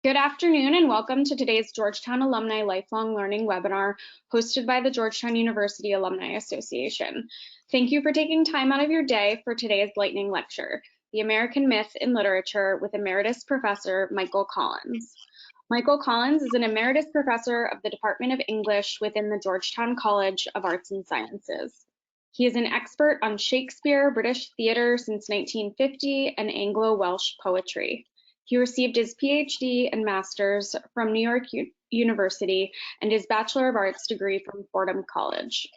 Good afternoon and welcome to today's Georgetown Alumni Lifelong Learning webinar hosted by the Georgetown University Alumni Association. Thank you for taking time out of your day for today's lightning lecture, The American Myth in Literature with Emeritus Professor Michael Collins. Michael Collins is an Emeritus Professor of the Department of English within the Georgetown College of Arts and Sciences. He is an expert on Shakespeare, British theater since 1950, and Anglo-Welsh poetry. He received his PhD and master's from New York University and his Bachelor of Arts degree from Fordham College.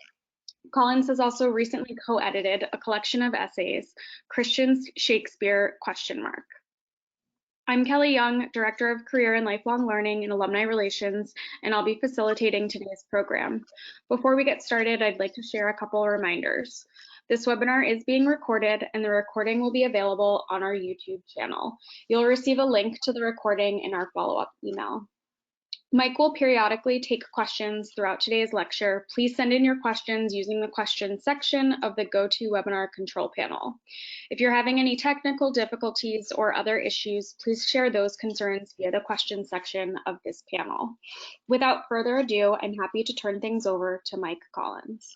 Collins has also recently co-edited a collection of essays, Christian Shakespeare ? I'm Kelly Young, Director of Career and Lifelong Learning and Alumni Relations, and I'll be facilitating today's program. Before we get started, I'd like to share a couple of reminders. This webinar is being recorded and the recording will be available on our YouTube channel. You'll receive a link to the recording in our follow-up email. Mike will periodically take questions throughout today's lecture. Please send in your questions using the questions section of the GoToWebinar control panel. If you're having any technical difficulties or other issues, please share those concerns via the questions section of this panel. Without further ado, I'm happy to turn things over to Mike Collins.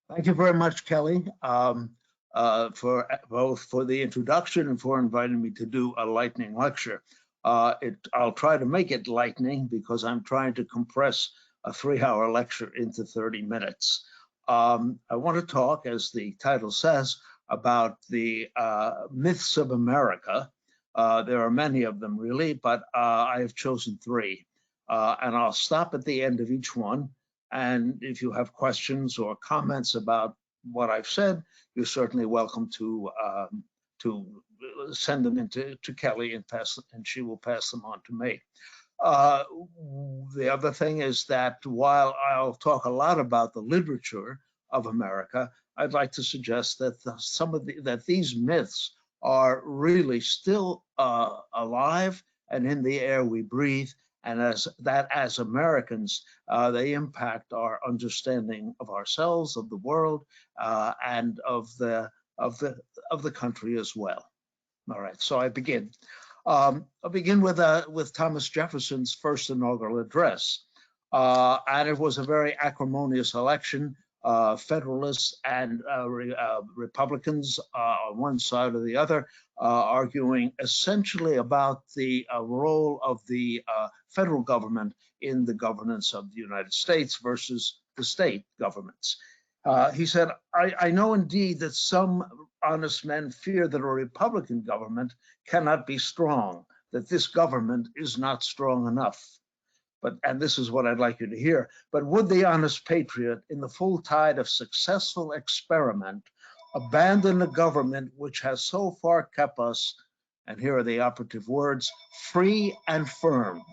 Thank you very much, Kelly, for both for the introduction and for inviting me to do a lightning lecture. I'll try to make it lightning because I'm trying to compress a 3-hour lecture into 30 minutes. I want to talk, as the title says, about the myths of America. There are many of them, really, but I have chosen 3. And I'll stop at the end of each one. And if you have questions or comments about what I've said, you're certainly welcome to send them to Kelly and she will pass them on to me. The other thing is that while I'll talk a lot about the literature of America, I'd like to suggest that that these myths are really still alive and in the air we breathe, and as Americans, they impact our understanding of ourselves, of the world, and of the country as well. All right, so I begin. I'll begin with Thomas Jefferson's first inaugural address, and it was a very acrimonious election. Federalists and Republicans on one side or the other, arguing essentially about the role of the federal government in the governance of the United States versus the state governments. He said, I know indeed that some honest men fear that a Republican government cannot be strong, that this government is not strong enough. And this is what I'd like you to hear, but would the honest patriot in the full tide of successful experiment abandon a government which has so far kept us, and here are the operative words, free and firm,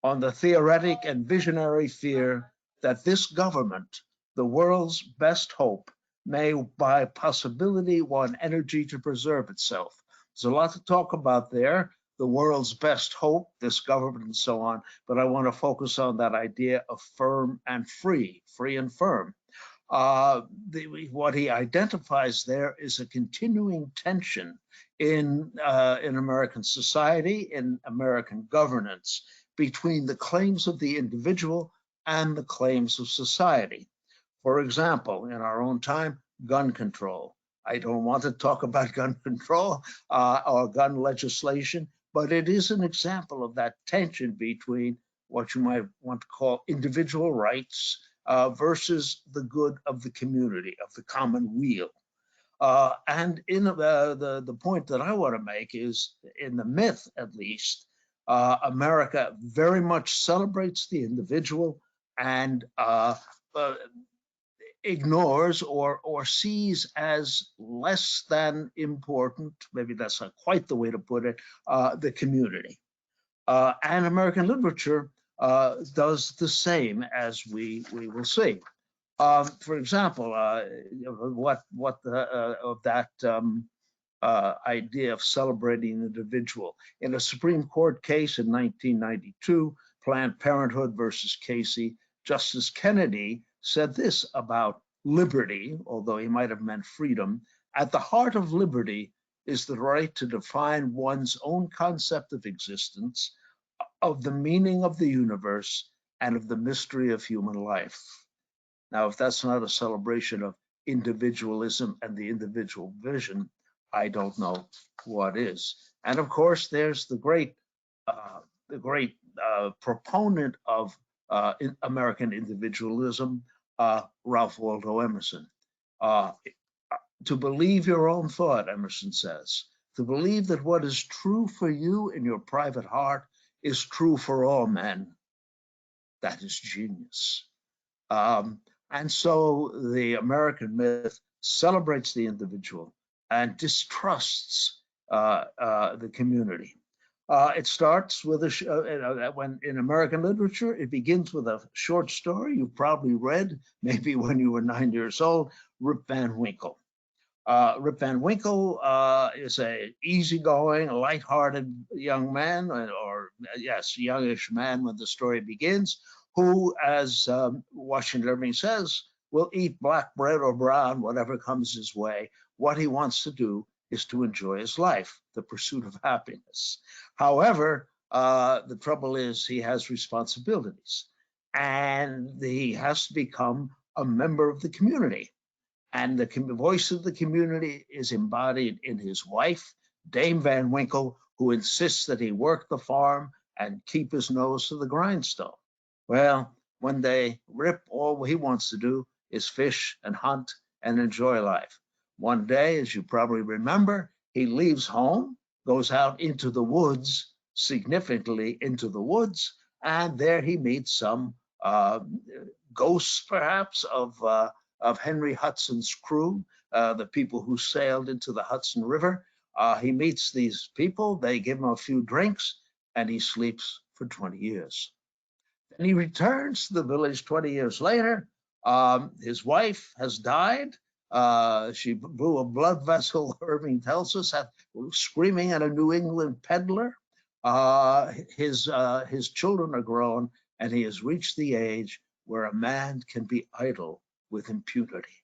on the theoretic and visionary fear that this government, the world's best hope, may by possibility want energy to preserve itself. There's a lot to talk about there. The world's best hope, this government and so on, but I want to focus on that idea of firm and free and firm. What he identifies there is a continuing tension in American society, in American governance, between the claims of the individual and the claims of society. For example, in our own time, gun control. I don't want to talk about gun control or gun legislation, but it is an example of that tension between what you might want to call individual rights versus the good of the community, of the common weal. And in the point that I want to make is, in the myth at least, America very much celebrates the individual and ignores or sees as less than important, maybe that's not quite the way to put it, the community. And American literature does the same, as we will see. For example, of that idea of celebrating the individual. In a Supreme Court case in 1992, Planned Parenthood versus Casey, Justice Kennedy said this about liberty, although he might have meant freedom. At the heart of liberty is the right to define one's own concept of existence, of the meaning of the universe, and of the mystery of human life. Now, if that's not a celebration of individualism and the individual vision, I don't know what is. And of course, there's the great proponent of American individualism, Ralph Waldo Emerson. To believe your own thought, Emerson says, to believe that what is true for you in your private heart is true for all men, that is genius. And so the American myth celebrates the individual and distrusts the community. It starts with when in American literature, it begins with a short story you've probably read, maybe when you were 9 years old, Rip Van Winkle. Rip Van Winkle is a easygoing, lighthearted young man, or yes, youngish man when the story begins, who, as Washington Irving says, will eat black bread or brown, whatever comes his way. What he wants to do is to enjoy his life, the pursuit of happiness. However, the trouble is he has responsibilities, and he has to become a member of the community. And the voice of the community is embodied in his wife, Dame Van Winkle, who insists that he work the farm and keep his nose to the grindstone. Well, one day, Rip, all he wants to do is fish and hunt and enjoy life. One day, as you probably remember, he leaves home, goes out into the woods, significantly into the woods, and there he meets some ghosts, perhaps, of Henry Hudson's crew, the people who sailed into the Hudson River. He meets these people, they give him a few drinks, and he sleeps for 20 years. Then he returns to the village 20 years later. His wife has died. She blew a blood vessel, Irving tells us, screaming at a New England peddler. His children are grown, and he has reached the age where a man can be idle with impunity.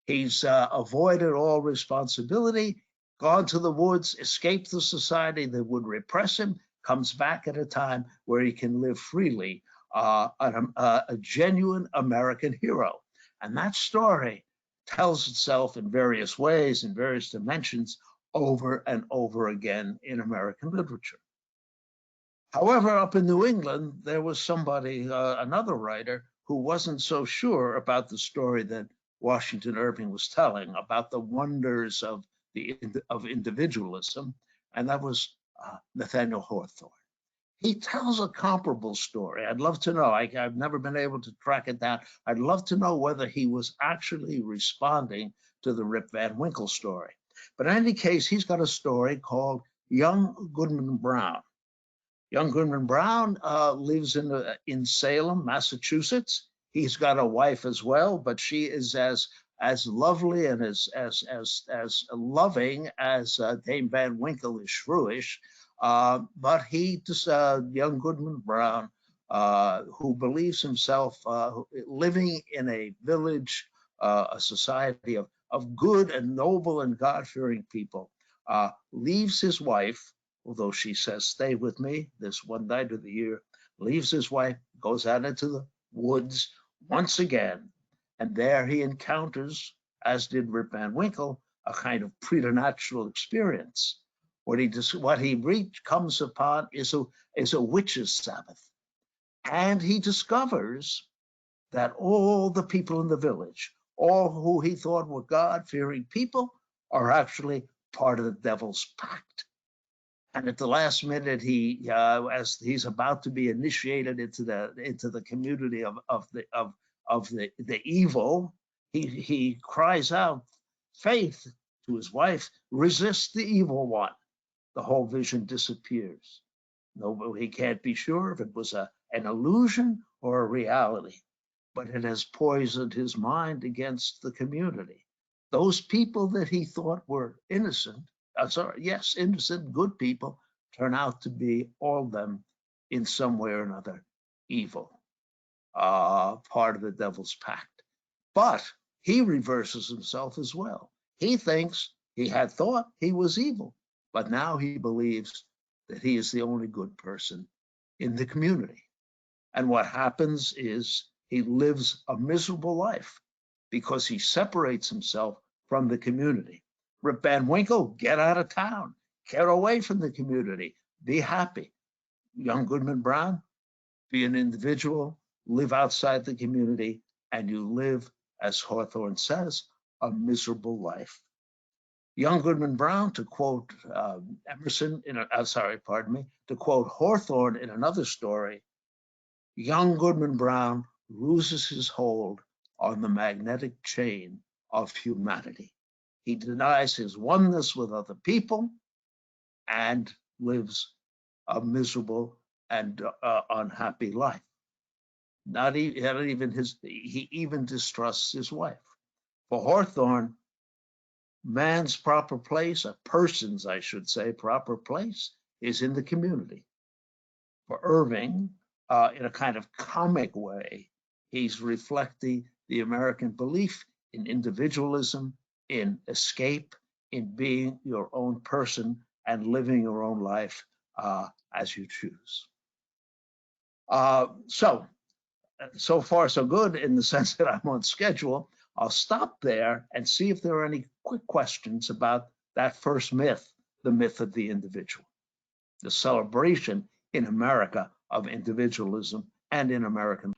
He's avoided all responsibility, gone to the woods, escaped the society that would repress him, comes back at a time where he can live freely, a genuine American hero. And that story tells itself in various ways, in various dimensions, over and over again in American literature. However, up in New England, there was somebody, another writer, who wasn't so sure about the story that Washington Irving was telling about the wonders of individualism, and that was Nathaniel Hawthorne. He tells a comparable story. I'd love to know. I've never been able to track it down. I'd love to know whether he was actually responding to the Rip Van Winkle story. But in any case, he's got a story called Young Goodman Brown. Young Goodman Brown lives in Salem, Massachusetts. He's got a wife as well, but she is as lovely and as loving as Dame Van Winkle is shrewish. But young Goodman Brown, who believes himself living in a village, a society of good and noble and God-fearing people, leaves his wife, although she says, stay with me this one night of the year, leaves his wife, goes out into the woods once again, and there he encounters, as did Rip Van Winkle, a kind of preternatural experience. What he comes upon is a witch's Sabbath. And he discovers that all the people in the village, all who he thought were God-fearing people, are actually part of the devil's pact. And at the last minute, as he's about to be initiated into the community of the evil, he cries out, faith, to his wife, resist the evil one. The whole vision disappears. No, he can't be sure if it was an illusion or a reality, but it has poisoned his mind against the community. Those people that he thought were innocent, innocent, good people, turn out to be, all of them, in some way or another, evil, part of the devil's pact. But he reverses himself as well. He thinks He had thought he was evil, but now he believes that he is the only good person in the community. And what happens is he lives a miserable life because he separates himself from the community. Rip Van Winkle, get out of town, get away from the community, be happy. Young Goodman Brown, be an individual, live outside the community, and you live, as Hawthorne says, a miserable life. Young Goodman Brown, to quote Emerson, to quote Hawthorne in another story, young Goodman Brown loses his hold on the magnetic chain of humanity. He denies his oneness with other people and lives a miserable and unhappy life. He even distrusts his wife. For Hawthorne, man's proper place, a person's, I should say, proper place is in the community. For Irving, in a kind of comic way, he's reflecting the American belief in individualism, in escape, in being your own person and living your own life as you choose. So far so good in the sense that I'm on schedule. I'll stop there and see if there are any quick questions about that first myth, the myth of the individual, the celebration in America of individualism and in American.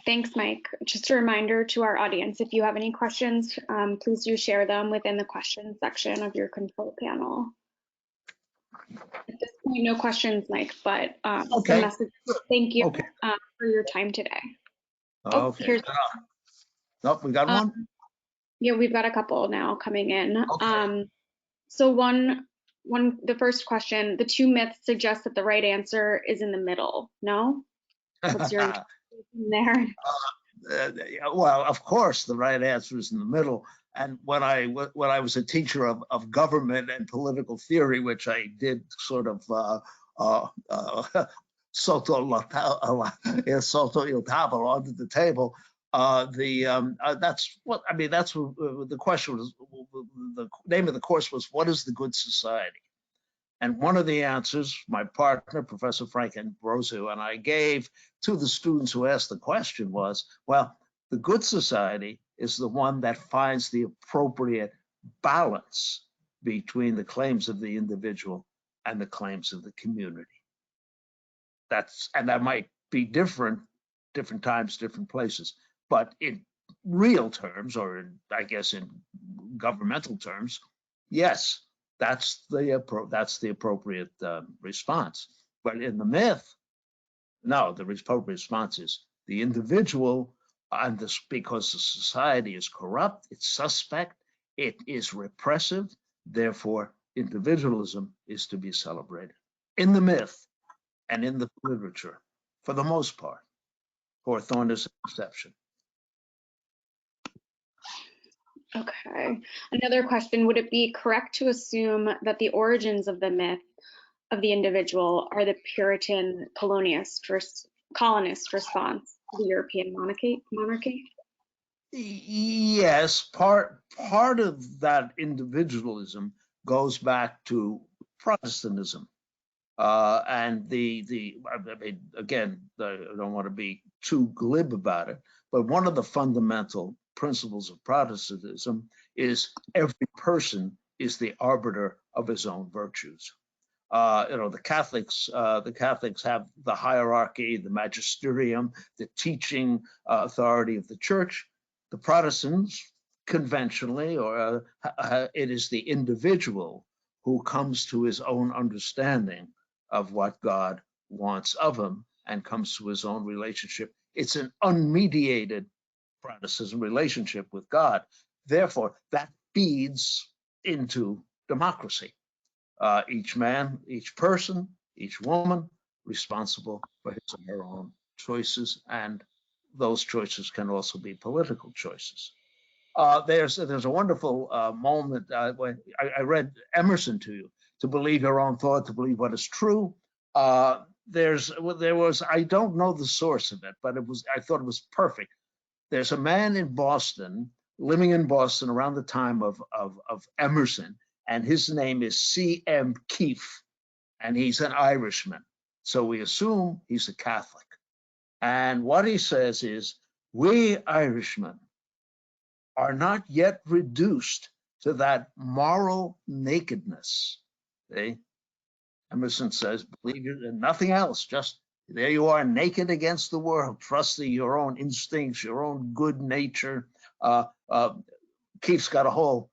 Thanks, Mike. Just a reminder to our audience, if you have any questions, please do share them within the questions section of your control panel. At this point, no questions, Mike, but Okay. message. Thank you for your time today. Okay. Nope, we got one? Yeah, we've got a couple now coming in. Okay. So the first question, the two myths suggest that the right answer is in the middle. No? What's your there? Well, of course, the right answer is in the middle. And when I was a teacher of government and political theory, which I did sort of sotto il tavolo, under the table, that's what I mean. That's what the question was. The name of the course was, "What is the good society?" And one of the answers my partner, Professor Frank Ambrosio, and I gave to the students who asked the question was, well, the good society is the one that finds the appropriate balance between the claims of the individual and the claims of the community. And that might be different times, different places, but in real terms, or I guess in governmental terms, yes, that's the appropriate response. But in the myth, no, the appropriate response is the individual, and this because the society is corrupt, it's suspect, it is repressive, therefore individualism is to be celebrated. In the myth and in the literature, for the most part. Hawthorne is an exception. Okay. Another question, would it be correct to assume that the origins of the myth of the individual are the Puritan colonist response to the European monarchy? Yes, part of that individualism goes back to Protestantism. And I mean, again, I don't want to be too glib about it, but one of the fundamental principles of Protestantism is every person is the arbiter of his own virtues. The Catholics have the hierarchy, the magisterium, the teaching authority of the church. The Protestants, conventionally, it is the individual who comes to his own understanding of what God wants of him and comes to his own relationship. It's an unmediated Protestantism relationship with God. Therefore, that feeds into democracy. Each man, each person, each woman responsible for his or her own choices, and those choices can also be political choices. There's a wonderful moment when I read Emerson to you, to believe your own thought, to believe what is true. There was, I don't know the source of it, but I thought it was perfect. There's a man in Boston living in Boston around the time of Emerson, and his name is C.M. Keefe, and he's an Irishman. So we assume he's a Catholic. And what he says is, we Irishmen are not yet reduced to that moral nakedness. See? Emerson says, believe it and nothing else, just there you are, naked against the world, trusting your own instincts, your own good nature. Keefe's got a whole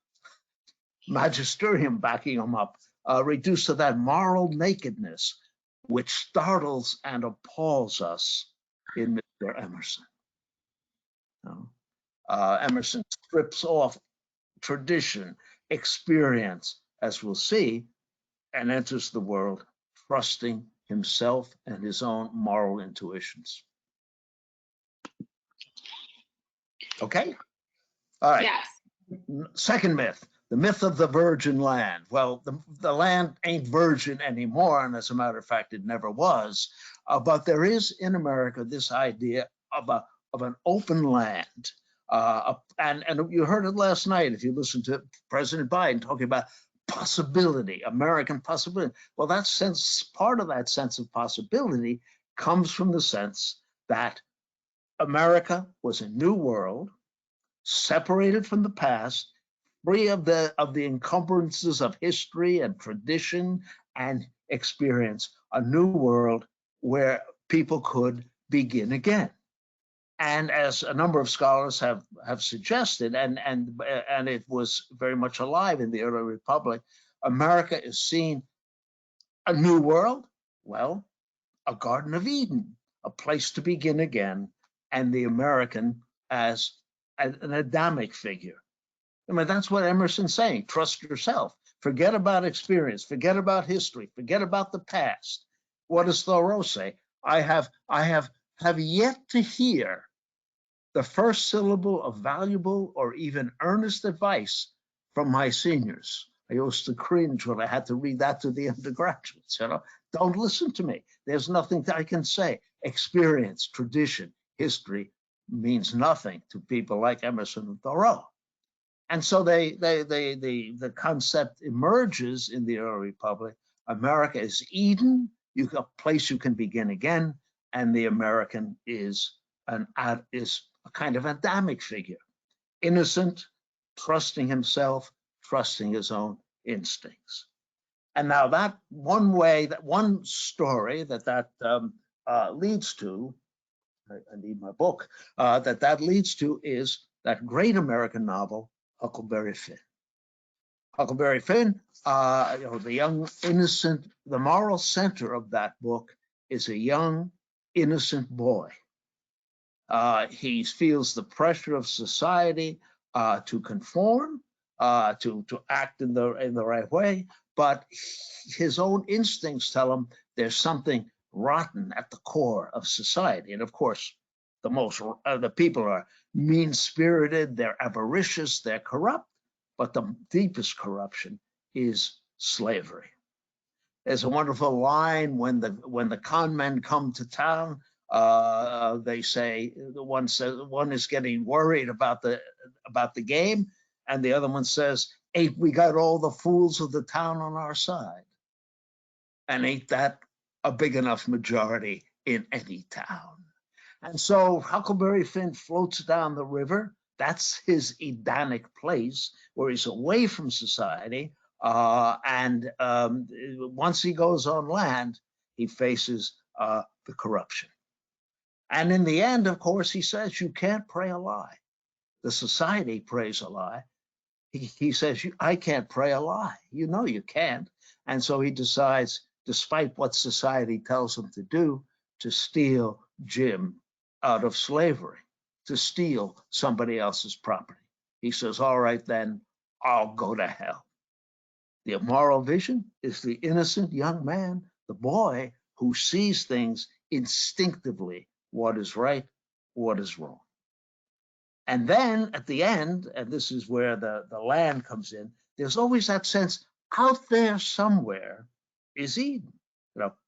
magisterium backing him up, reduced to that moral nakedness, which startles and appalls us in Mr. Emerson. Emerson strips off tradition, experience, as we'll see, and enters the world trusting himself and his own moral intuitions. Okay? All right. Yes. Second myth, the myth of the virgin land. Well, the land ain't virgin anymore, and as a matter of fact, it never was. But there is in America this idea of an open land. And you heard it last night if you listened to President Biden talking about possibility, American possibility. Well, that sense, part of that sense of possibility comes from the sense that America was a new world, separated from the past, free of the encumbrances of history and tradition and experience, a new world where people could begin again. And as a number of scholars have suggested, and it was very much alive in the early republic, America is seen a new world, well, a Garden of Eden, a place to begin again, and the American as an Adamic figure. I mean, that's what Emerson's saying. Trust yourself. Forget about experience. Forget about history. Forget about the past. What does Thoreau say? I have yet to hear the first syllable of valuable or even earnest advice from my seniors. I used to cringe when I had to read that to the undergraduates. Don't listen to me. There's nothing I can say. Experience, tradition, history means nothing to people like Emerson and Thoreau. And so the concept emerges in the early republic. America is Eden, a place you can begin again, and the American is a kind of Adamic figure, innocent, trusting himself, trusting his own instincts. And now that one story that leads to, I need my book, that leads to is that great American novel, Huckleberry Finn. Huckleberry Finn, the young innocent, the moral center of that book is a young innocent boy. He feels the pressure of society to conform, to act in the right way, but his own instincts tell him there's something rotten at the core of society. And of course, the people are mean-spirited, they're avaricious, they're corrupt, but the deepest corruption is slavery. There's a wonderful line when the con men come to town. They say one is getting worried about the game, and the other one says, "Ain't we got all the fools of the town on our side?" And ain't that a big enough majority in any town? And so Huckleberry Finn floats down the river. That's his Edenic place where he's away from society. And once he goes on land, he faces the corruption. And in the end, of course, he says, you can't pray a lie. The society prays a lie. He says, I can't pray a lie. You know you can't. And so he decides, despite what society tells him to do, to steal Jim out of slavery, to steal somebody else's property. He says, all right, then I'll go to hell. The moral vision is the innocent young man, the boy who sees things instinctively, what is right, what is wrong. And then at the end, and this is where the land comes in, there's always that sense out there somewhere is Eden.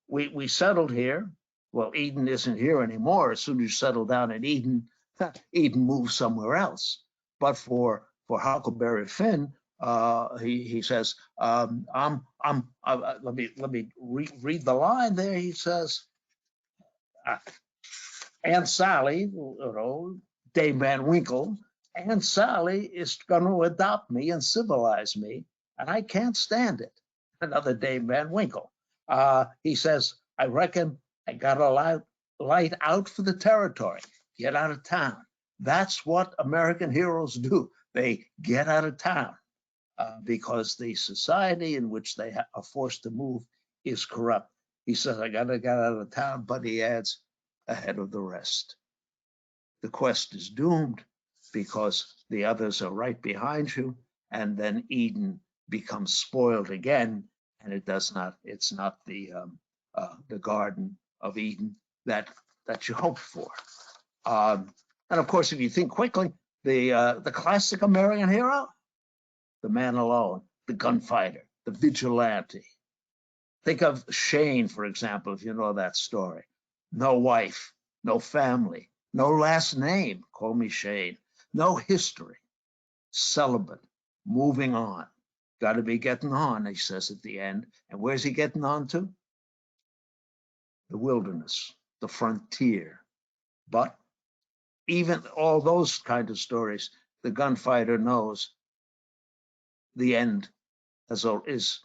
We settled here. Well, Eden isn't here anymore. As soon as you settle down in Eden, Eden moves somewhere else. But for Huckleberry Finn, he says, let me read the line there. He says, Aunt Sally, Dame Van Winkle, Aunt Sally is going to adopt me and civilize me, and I can't stand it. Another Dame Van Winkle. He says, I reckon I got a light out for the territory, get out of town. That's what American heroes do. They get out of town because the society in which they are forced to move is corrupt. He says, I got to get out of town, but he adds, ahead of the rest. The quest is doomed because the others are right behind you, and then Eden becomes spoiled again, and it's not the Garden of Eden that you hoped for. And of course, if you think quickly, the classic American hero, the man alone, the gunfighter, the vigilante. Think of Shane, for example, if you know that story. No wife, no family, no last name, call me Shane, no history, celibate, moving on. Got to be getting on, he says at the end. And where's he getting on to? The wilderness, the frontier. But even all those kind of stories, the gunfighter knows the end is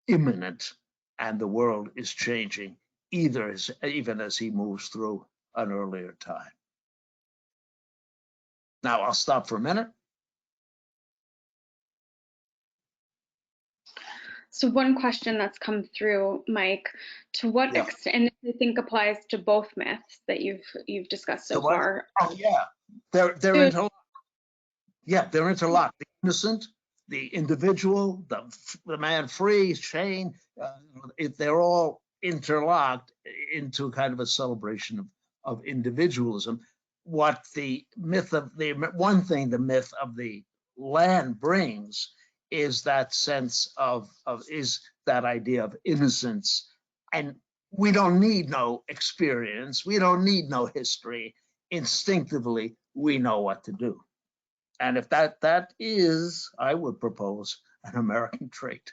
imminent and the world is changing, even as he moves through an earlier time. Now I'll stop for a minute. So one question that's come through, Mike, to what extent, and I think applies to both myths that you've discussed so far. Oh yeah, they're interlocked. Yeah, they're interlocked. The innocent, the individual, the man free, Shane, they're all interlocked into kind of a celebration of individualism. What the myth of the land brings is that sense of that idea of innocence. And we don't need no experience. We don't need no history. Instinctively, we know what to do. And if that is, I would propose, an American trait.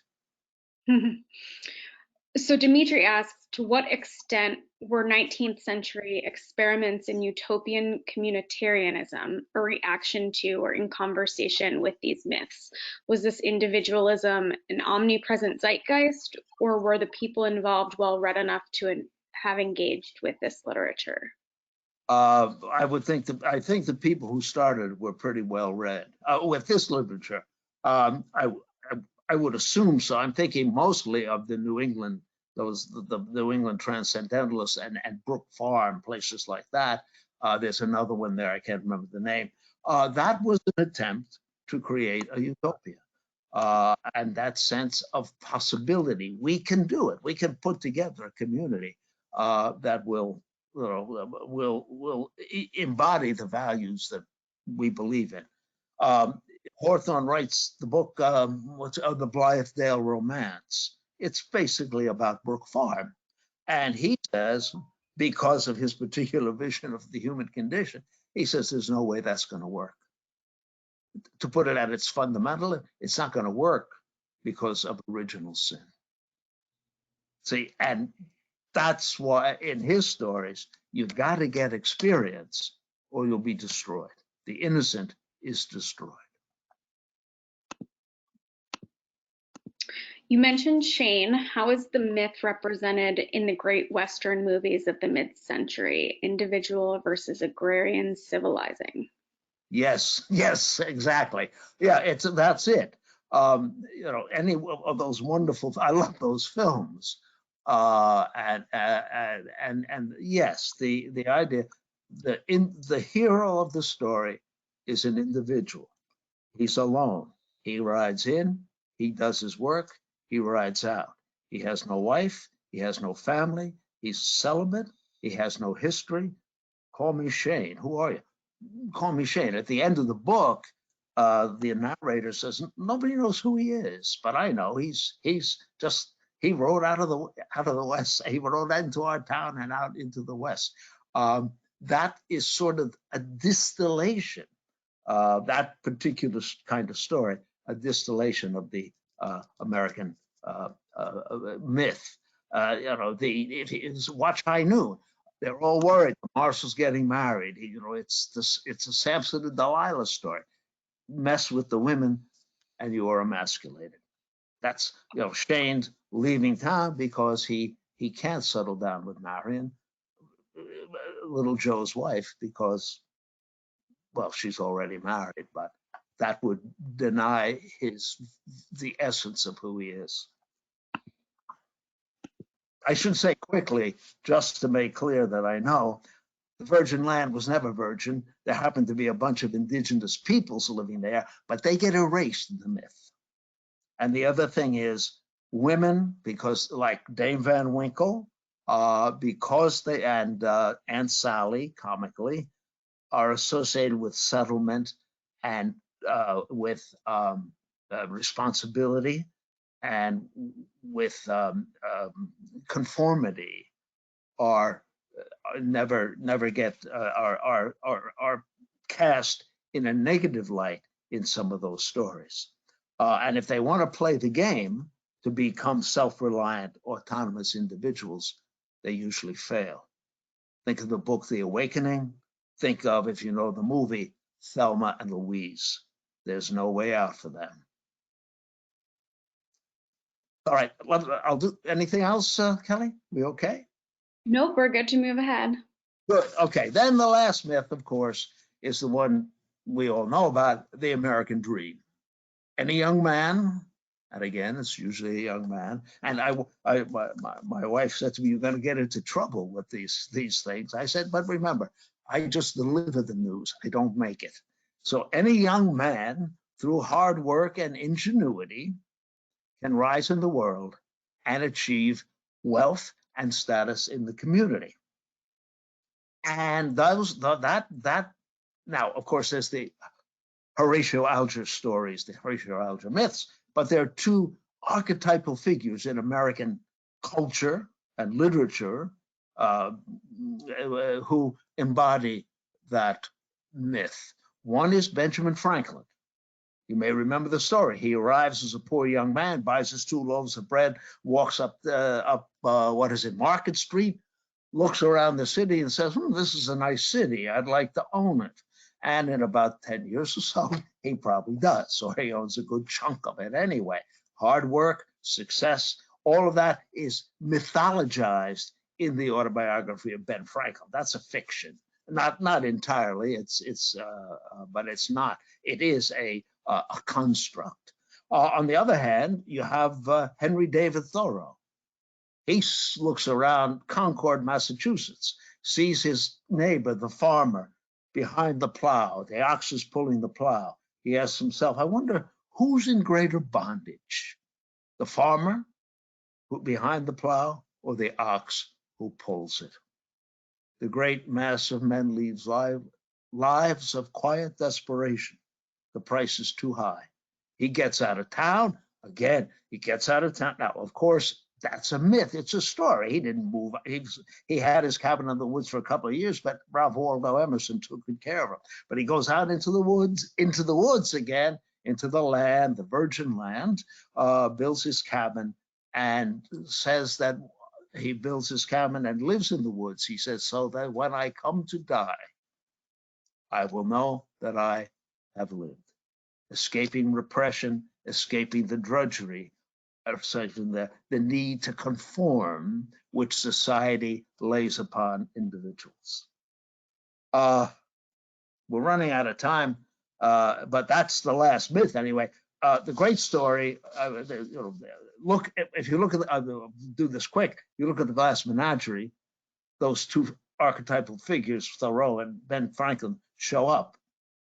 So Dimitri asks, to what extent were 19th century experiments in utopian communitarianism a reaction to or in conversation with these myths? Was this individualism an omnipresent zeitgeist, or were the people involved well read enough to have engaged with this literature? I think the people who started were pretty well read with this literature. I would assume so. I'm thinking mostly of the New England, the New England Transcendentalists and Brook Farm, places like that. There's another one there, I can't remember the name. That was an attempt to create a utopia. And that sense of possibility. We can do it. We can put together a community that will embody the values that we believe in. Hawthorne writes the book, The Blythedale Romance. It's basically about Brook Farm. And he says, because of his particular vision of the human condition, he says there's no way that's going to work. To put it at its fundamental, it's not going to work because of original sin. See, and that's why in his stories, you've got to get experience or you'll be destroyed. The innocent is destroyed. You mentioned Shane. How is the myth represented in the great Western movies of the mid-century? Individual versus agrarian civilizing. Yes, exactly. Yeah, that's it. Any of those wonderful, I love those films. And yes, the idea, the hero of the story is an individual. He's alone. He rides in, he does his work, he rides out. He has no wife, he has no family, he's celibate, he has no history. Call me Shane. Who are you? Call me Shane. At the end of the book, the narrator says, nobody knows who he is, but I know he rode out of the West. He rode into our town and out into the West. That is sort of a distillation that particular kind of story, a distillation of the American myth. Watch High Noon. They're all worried. The marshal's getting married. It's a Samson and Delilah story. Mess with the women, and you are emasculated. That's Shane's leaving town because he can't settle down with Marion, Little Joe's wife, because, well, she's already married, but that would deny the essence of who he is. I should say quickly, just to make clear that I know, the virgin land was never virgin. There happened to be a bunch of indigenous peoples living there, but they get erased in the myth. And the other thing is women, because like Dame Van Winkle, because they, and Aunt Sally, comically, are associated with settlement and with responsibility and with conformity, are never get are cast in a negative light in some of those stories. And if they want to play the game to become self-reliant, autonomous individuals, they usually fail. Think of the book The Awakening. Think of, if you know the movie, Thelma and Louise. There's no way out for them. All right, I'll do anything else, Kelly? We okay? Nope, we're good to move ahead. Good. Okay, then the last myth, of course, is the one we all know about, the American dream. Any young man, and again, it's usually a young man, and my wife said to me, "You're going to get into trouble with these things." I said, "But remember, I just deliver the news. I don't make it." So any young man, through hard work and ingenuity, can rise in the world and achieve wealth and status in the community. And now, of course, there's the Horatio Alger stories, the Horatio Alger myths, but there are two archetypal figures in American culture and literature who embody that myth. One is Benjamin Franklin. You may remember the story. He arrives as a poor young man, buys his 2 loaves of bread, walks up Market Street, looks around the city and says, "This is a nice city. I'd like to own it." And in about 10 years or so, he probably does, or he owns a good chunk of it anyway. Hard work, success, all of that is mythologized in the autobiography of Ben Franklin. That's a fiction, not entirely. But it's not. It is a construct. On the other hand, you have Henry David Thoreau. He looks around Concord, Massachusetts, sees his neighbor, the farmer, behind the plow. The ox is pulling the plow. He asks himself, "I wonder who's in greater bondage, the farmer who behind the plow or the ox who pulls it?" The great mass of men leads lives of quiet desperation. The price is too high. He gets out of town. Again, he gets out of town. Now, of course, that's a myth. It's a story. He didn't move. He had his cabin in the woods for a couple of years, but Ralph Waldo Emerson took good care of him. But he goes out into the woods again, into the land, the virgin land, builds his cabin, and says that he builds his cabin and lives in the woods. He says, "So that when I come to die, I will know that I have lived." Escaping repression, escaping the drudgery, the need to conform which society lays upon individuals. We're running out of time, but that's the last myth anyway. The great story, if you look at, I'll do this quick, you look at the Glass Menagerie, those two archetypal figures, Thoreau and Ben Franklin, show up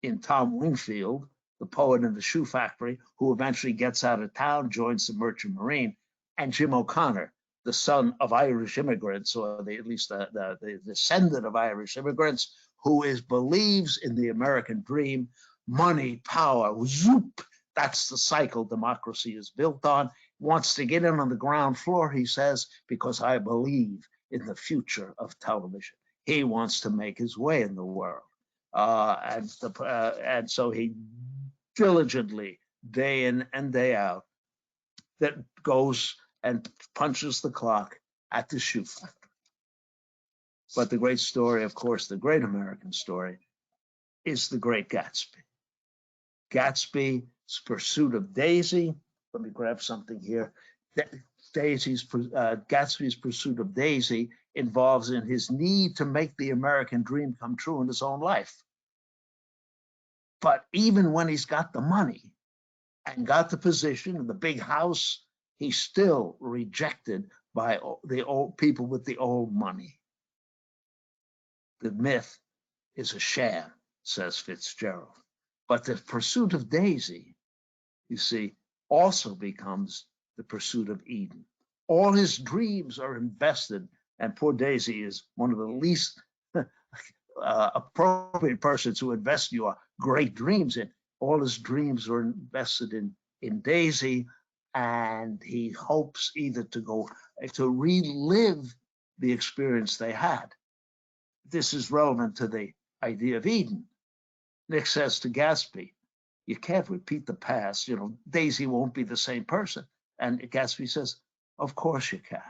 in Tom Wingfield, the poet in the shoe factory, who eventually gets out of town, joins the Merchant Marine, and Jim O'Connor, the son of Irish immigrants, or at least the descendant of Irish immigrants, who believes in the American dream, money, power, zoop. That's the cycle democracy is built on. Wants to get in on the ground floor, he says, because I believe in the future of television. He wants to make his way in the world. and so he diligently, day in and day out, that goes and punches the clock at the shoe factory. But the great story, of course, the great American story, is The Great Gatsby. Gatsby's pursuit of Daisy. Let me grab something here. Gatsby's pursuit of Daisy involves in his need to make the American dream come true in his own life. But even when he's got the money and got the position and the big house, he's still rejected by the old people with the old money. The myth is a sham, says Fitzgerald. But the pursuit of Daisy, you see, also becomes the pursuit of Eden. All his dreams are invested, and poor Daisy is one of the least appropriate persons to invest your great dreams in. All his dreams are invested in Daisy, and he hopes either to relive the experience they had. This is relevant to the idea of Eden. Nick says to Gatsby, you can't repeat the past. Daisy won't be the same person. And Gatsby says, of course you can.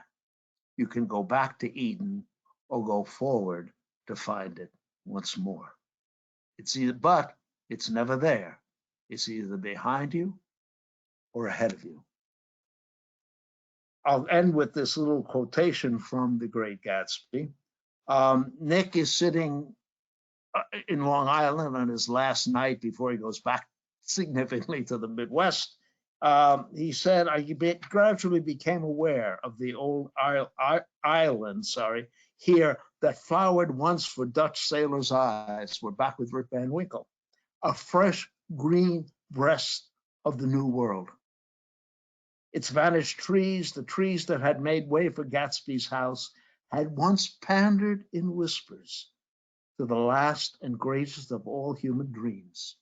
You can go back to Eden or go forward to find it once more. But it's never there. It's either behind you or ahead of you. I'll end with this little quotation from The Great Gatsby. Nick is sitting in Long Island on his last night before he goes back significantly to the Midwest. He said, I gradually became aware of the old island, here that flowered once for Dutch sailors' eyes. We're back with Rip Van Winkle. A fresh green breast of the New World. Its vanished trees, the trees that had made way for Gatsby's house, had once pandered in whispers to the last and greatest of all human dreams,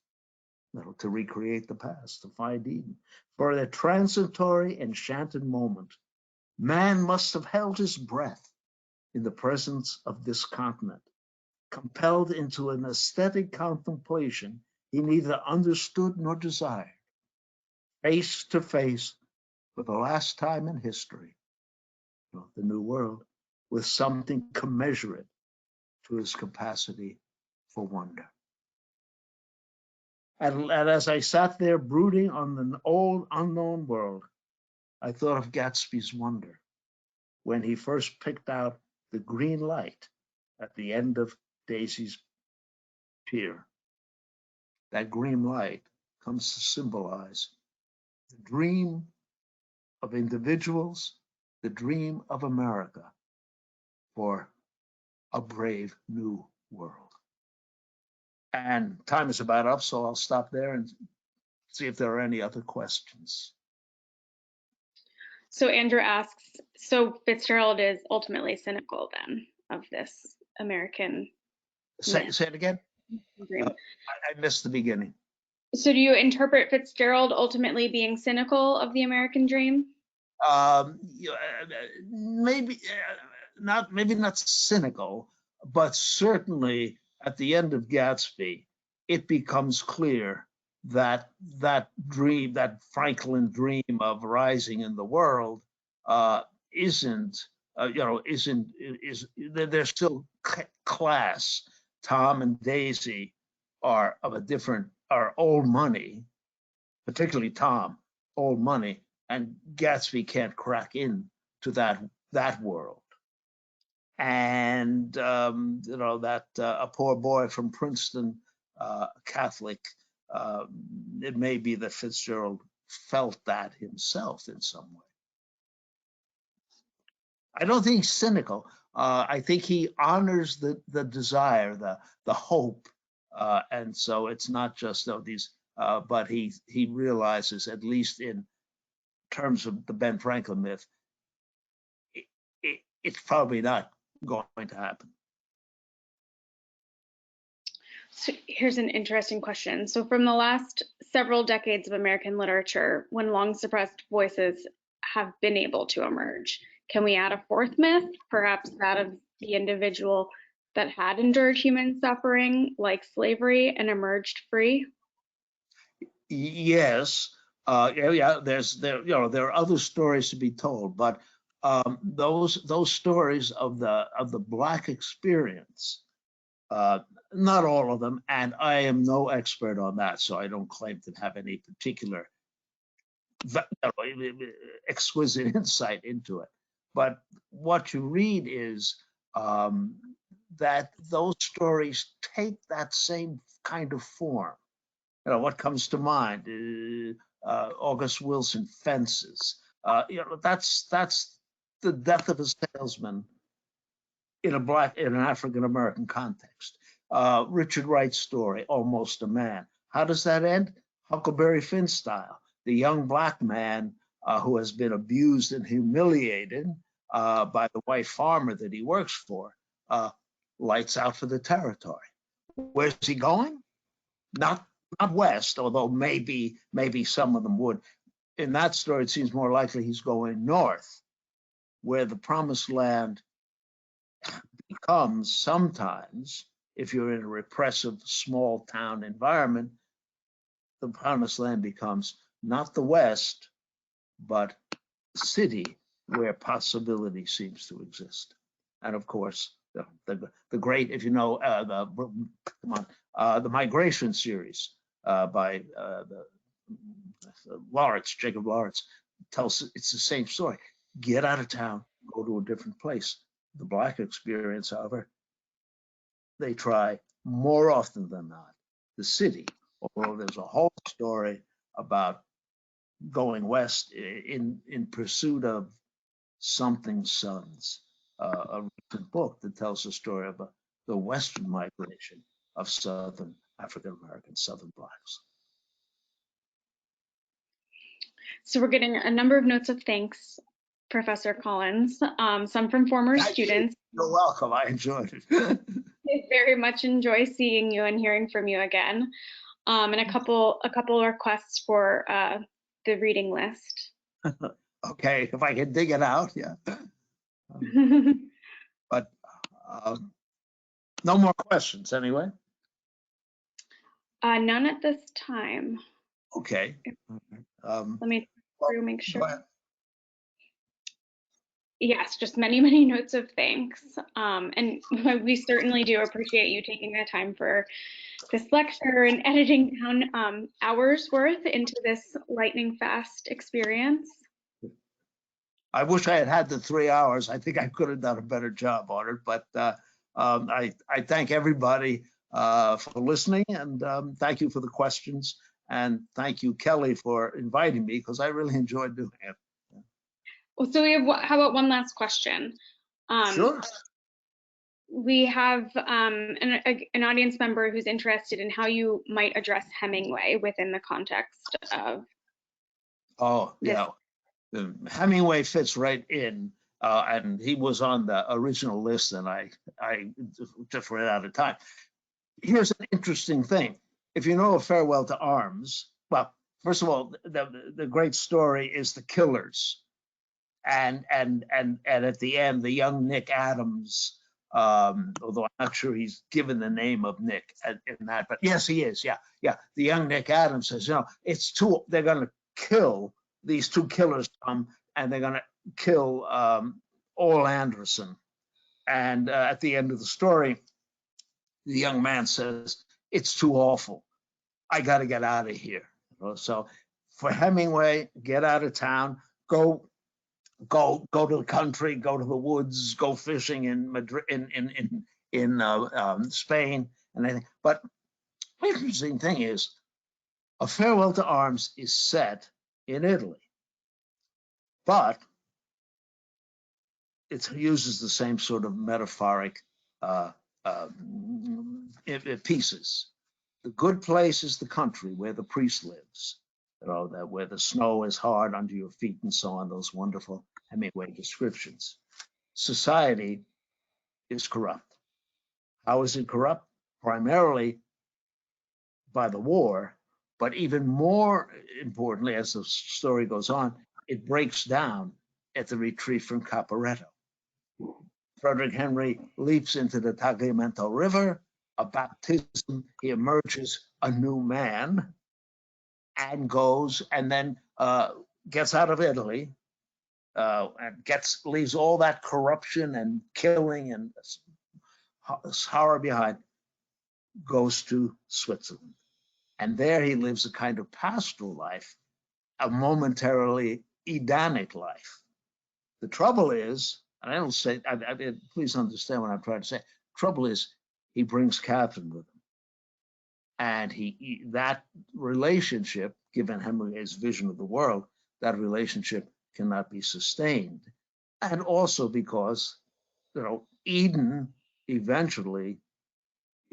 to recreate the past, to find Eden. For a transitory, enchanted moment, man must have held his breath in the presence of this continent, compelled into an aesthetic contemplation he neither understood nor desired, face to face for the last time in history, the New World, with something commensurate to his capacity for wonder. And as I sat there brooding on the old unknown world, I thought of Gatsby's wonder when he first picked out the green light at the end of Daisy's pier. That green light comes to symbolize the dream of individuals, the dream of America for a brave new world. And time is about up, so I'll stop there and see if there are any other questions. So Andrew asks, so Fitzgerald is ultimately cynical then of this American Say it again? dream. I missed the beginning. So do you interpret Fitzgerald ultimately being cynical of the American dream? Maybe not cynical, but certainly at the end of Gatsby, it becomes clear that that dream, that Franklin dream of rising in the world, there's still class. Tom and Daisy are old money, particularly Tom, old money, and Gatsby can't crack in to that world. And a poor boy from Princeton, Catholic, it may be that Fitzgerald felt that himself in some way. I don't think he's cynical. I think he honors the desire, the hope, and so it's not just these. But he realizes, at least in terms of the Ben Franklin myth, it's probably not going to happen. So here's an interesting question. So from the last several decades of American literature, when long suppressed voices have been able to emerge, can we add a fourth myth, perhaps that of the individual that had endured human suffering, like slavery, and emerged free? Yes, yeah. There are other stories to be told, but those stories of the Black experience, not all of them, and I am no expert on that, so I don't claim to have any particular exquisite insight into it. But what you read is that those stories take that same kind of form. What comes to mind? August Wilson, Fences. That's the death of a salesman in an African American context. Richard Wright's story, Almost a Man. How does that end? Huckleberry Finn style. The young Black man who has been abused and humiliated by the white farmer that he works for, lights out for the territory. Where's he going? Not west, although maybe some of them would. In that story, it seems more likely he's going north, where the promised land becomes sometimes, if you're in a repressive small town environment, the promised land becomes not the west, but the city where possibility seems to exist. And of course, the great, if you know, the Migration series by Lawrence, Jacob Lawrence, tells it's the same story. Get out of town, go to a different place. The Black experience, however, they try more often than not the city, although there's a whole story about going west in pursuit of Something Sons, a recent book that tells the story of the Western migration of Southern African American Southern Blacks. So we're getting a number of notes of thanks, Professor Collins, some from former students. You're welcome. I enjoyed it. I very much enjoy seeing you and hearing from you again. And a couple requests for the reading list. Okay, if I can dig it out, yeah. But no more questions anyway. None at this time. Okay. Let me make sure. Yes, just many notes of thanks. And we certainly do appreciate you taking the time for this lecture and editing down hours worth into this lightning fast experience. I wish I had had the 3 hours. I think I could have done a better job on it, but I thank everybody for listening, and thank you for the questions, and thank you, Kelly, for inviting me, because I really enjoyed doing it. Well, so how about one last question? Sure. We have an audience member who's interested in how you might address Hemingway within the context of. Oh, yeah. Hemingway fits right in, and he was on the original list, and I just ran out of time. Here's an interesting thing. If you know A Farewell to Arms, well, first of all, the great story is The Killers, and at the end, the young Nick Adams, although I'm not sure he's given the name of Nick in that, but yes, he is. Yeah. The young Nick Adams says, it's they're going to kill. These two killers come, and they're going to kill Ole Anderson. And at the end of the story, the young man says, it's too awful. I got to get out of here. So for Hemingway, get out of town, go to the country, go to the woods, go fishing in Madrid, in Spain, and anything. But the interesting thing is, A Farewell to Arms is set in Italy, but it uses the same sort of metaphoric pieces. The good place is the country where the priest lives, that where the snow is hard under your feet and so on, those wonderful Hemingway descriptions. Society is corrupt. How is it corrupt? Primarily by the war, but even more importantly, as the story goes on, it breaks down at the retreat from Caporetto. Frederick Henry leaps into the Tagliamento River, a baptism, he emerges a new man and goes and then gets out of Italy and leaves all that corruption and killing and horror behind, goes to Switzerland. And there he lives a kind of pastoral life, a momentarily Edenic life. The trouble is, and I don't say, please understand what I'm trying to say. Trouble is, he brings Catherine with him, and that relationship, given Hemingway's vision of the world, that relationship cannot be sustained, and also because, Eden eventually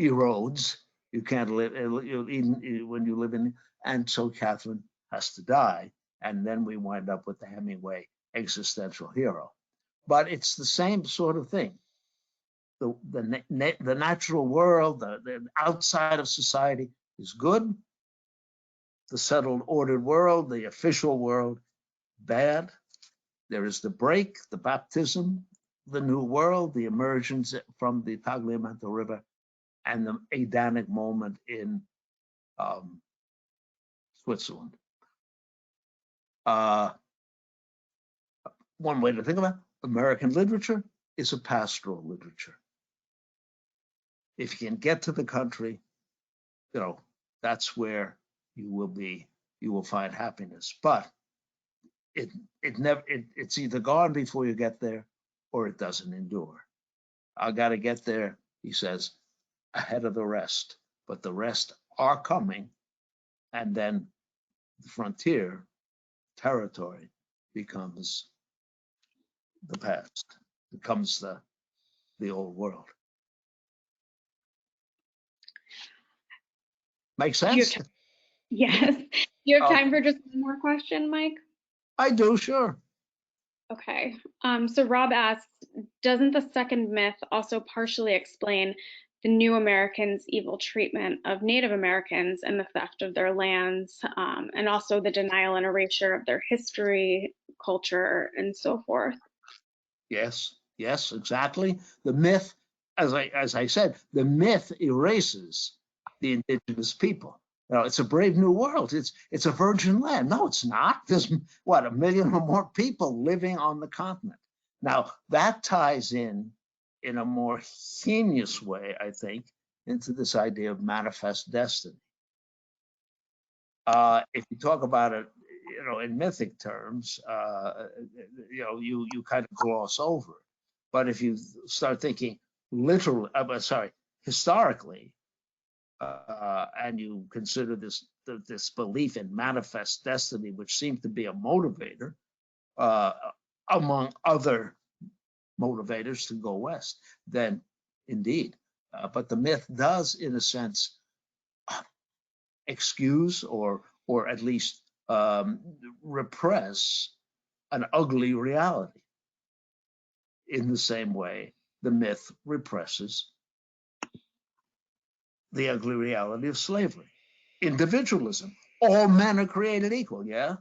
erodes. You can't live Eden when you live in, and so Catherine has to die, and then we wind up with the Hemingway existential hero. But it's the same sort of thing. The natural world, the outside of society is good. The settled, ordered world, the official world, bad. There is the break, the baptism, the new world, the emergence from the Tagliamento River, and the Edenic moment in Switzerland. One way to think about it, American literature is a pastoral literature. If you can get to the country, that's where you will find happiness. But it's either gone before you get there, or it doesn't endure. I got to get there, he says, ahead of the rest. But the rest are coming, and then the frontier territory becomes the past, becomes the old world. Make sense? Yes. You have time for just one more question, Mike? I do, sure. Okay. So Rob asks, doesn't the second myth also partially explain the New Americans' evil treatment of Native Americans and the theft of their lands, and also the denial and erasure of their history, culture, and so forth? Yes, exactly. The myth, as I said, the myth erases the indigenous people. It's a brave new world. It's a virgin land. No, it's not. There's 1 million or more people living on the continent. Now that ties in a more heinous way, I think, into this idea of manifest destiny. If you talk about it, in mythic terms, you kind of gloss over it. But if you start thinking literally, historically, and you consider this belief in manifest destiny, which seems to be a motivator among other motivators to go west, then indeed. But the myth does, in a sense, excuse or at least repress an ugly reality. In the same way, the myth represses the ugly reality of slavery. Individualism. All men are created equal, yeah?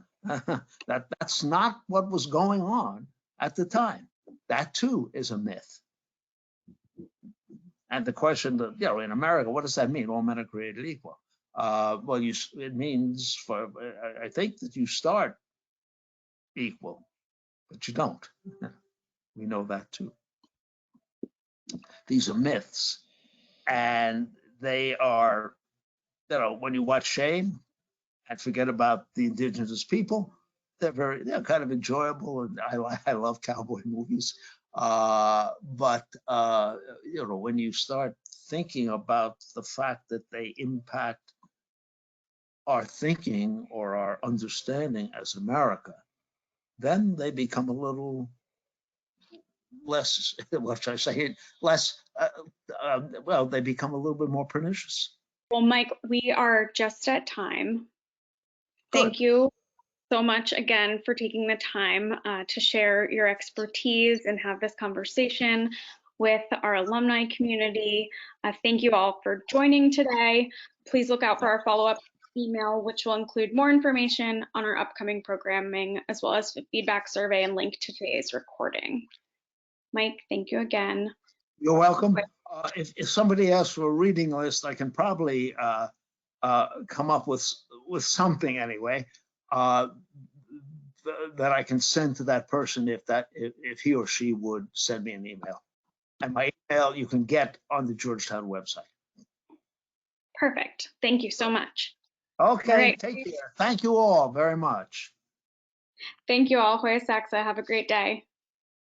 That's not what was going on at the time. That too is a myth. And the question that, in America, what does that mean? All men are created equal. Well, it means, I think, that you start equal, but you don't. We know that too. These are myths, and they are, when you watch Shame and forget about the indigenous people, they're kind of enjoyable, and I love cowboy movies. But when you start thinking about the fact that they impact our thinking or our understanding as America, then they become a little less, what should I say, less, they become a little bit more pernicious. Well, Mike, we are just at time. Good. Thank you so much again for taking the time to share your expertise and have this conversation with our alumni community. Thank you all for joining today. Please look out for our follow-up email, which will include more information on our upcoming programming, as well as the feedback survey and link to today's recording. Mike, thank you again. You're welcome. If somebody asks for a reading list, I can probably come up with something anyway that I can send to that person if he or she would send me an email. And my email you can get on the Georgetown website. Perfect. Thank you so much. Okay, All right. take care. Thank you all very much. Thank you all. Hoya Saxa. Have a great day.